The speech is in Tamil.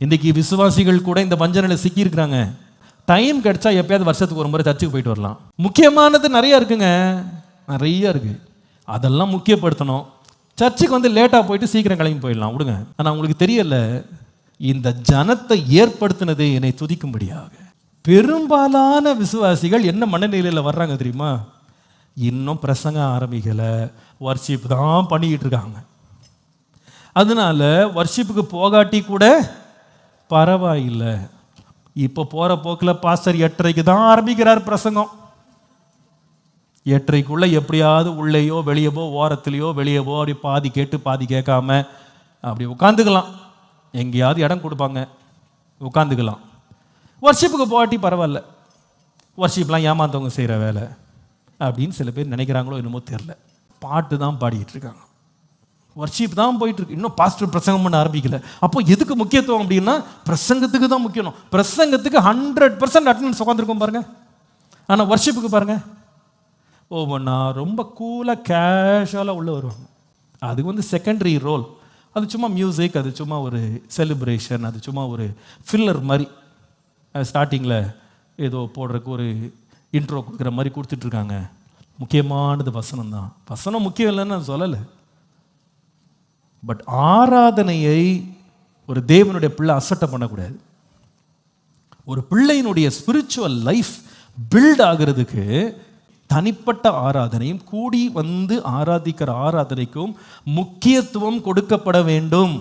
இன்றைக்கி விசுவாசிகள் கூட இந்த வஞ்சனையில் சிக்கியிருக்கிறாங்க. டைம் கிடைச்சா எப்பயாவது வருஷத்துக்கு ஒரு முறை சர்ச்சுக்கு போயிட்டு வரலாம். முக்கியமானது நிறையா இருக்குங்க, நிறைய இருக்குது. அதெல்லாம் முக்கியப்படுத்தணும். சர்ச்சுக்கு வந்து லேட்டாக போயிட்டு சீக்கிரம் கிளம்பி போயிடலாம், விடுங்க. ஆனால் உங்களுக்கு தெரியல, இந்த ஜனத்தை ஏற்படுத்தினதே என்னை துதிக்கும்படியாக. பெரும்பாலான விசுவாசிகள் என்ன மனநிலையில் வர்றாங்க தெரியுமா? இன்னும் பிரசங்க ஆரம்பிக்கலை, வர்ஷிப் தான் பண்ணிக்கிட்டு இருக்காங்க. அதனால வர்ஷிப்புக்கு போகாட்டி கூட பரவாயில்லை, இப்போ போகிற போக்கில் பாஸ்டர் 8:30க்கு தான் ஆரம்பிக்கிறார் பிரசங்கம். 8:30க்குள்ளே எப்படியாவது உள்ளேயோ வெளியவோ ஓரத்துலையோ வெளியவோ அப்படி பாதி கேட்டு பாதி கேட்காம அப்படி உட்காந்துக்கலாம். எங்கேயாவது இடம் கொடுப்பாங்க, உட்காந்துக்கலாம். வர்ஷிப்புக்கு போகாட்டி பரவாயில்ல, வர்ஷிப்லாம் ஏமாந்தவங்க செய்கிற வேலை அப்படின்னு சில பேர் நினைக்கிறாங்களோ என்னமோ தெரில. பாட்டு தான் பாடிக்கிட்டு இருக்காங்க, வர்ஷிப் தான் போயிட்டுருக்கு, இன்னும் பாஸ்டர் பிரசங்கம் பண்ண ஆரம்பிக்கல. அப்போ எதுக்கு முக்கியத்துவம் அப்படின்னா பிரசங்கத்துக்கு தான் முக்கியம். பிரசங்கத்துக்கு 100% அட்டெண்டன்ஸ் உட்காந்துருக்கோம் பாருங்கள். ஆனால் வர்ஷிப்புக்கு பாருங்கள், ஒவ்வொன்றா ரொம்ப கூலாக கேஷுவலாக உள்ளே வருவாங்க. அது வந்து செகண்டரி ரோல். அது சும்மா மியூசிக், அது சும்மா ஒரு செலிப்ரேஷன், அது சும்மா ஒரு ஃபில்லர் மாதிரி. ஸ்டார்டிங்கில் ஏதோ போடுறதுக்கு ஒரு இன்ட்ரோ கொடுக்குற மாதிரி கொடுத்துட்ருக்காங்க. முக்கியமானது வசனம் தான். வசனம் முக்கியம் இல்லைன்னு நான் சொல்லலை. பட் ஆராதனையை ஒரு தேவனுடைய பிள்ளை அசட்டை பண்ணக்கூடாது. ஒரு பிள்ளையினுடைய ஸ்பிரிச்சுவல் லைஃப் பில்ட் ஆகிறதுக்கு தனிப்பட்ட ஆராதனையும் கூடி வந்து ஆராதிக்கிற ஆராதனைக்கும் முக்கியத்துவம் கொடுக்கப்பட வேண்டும்.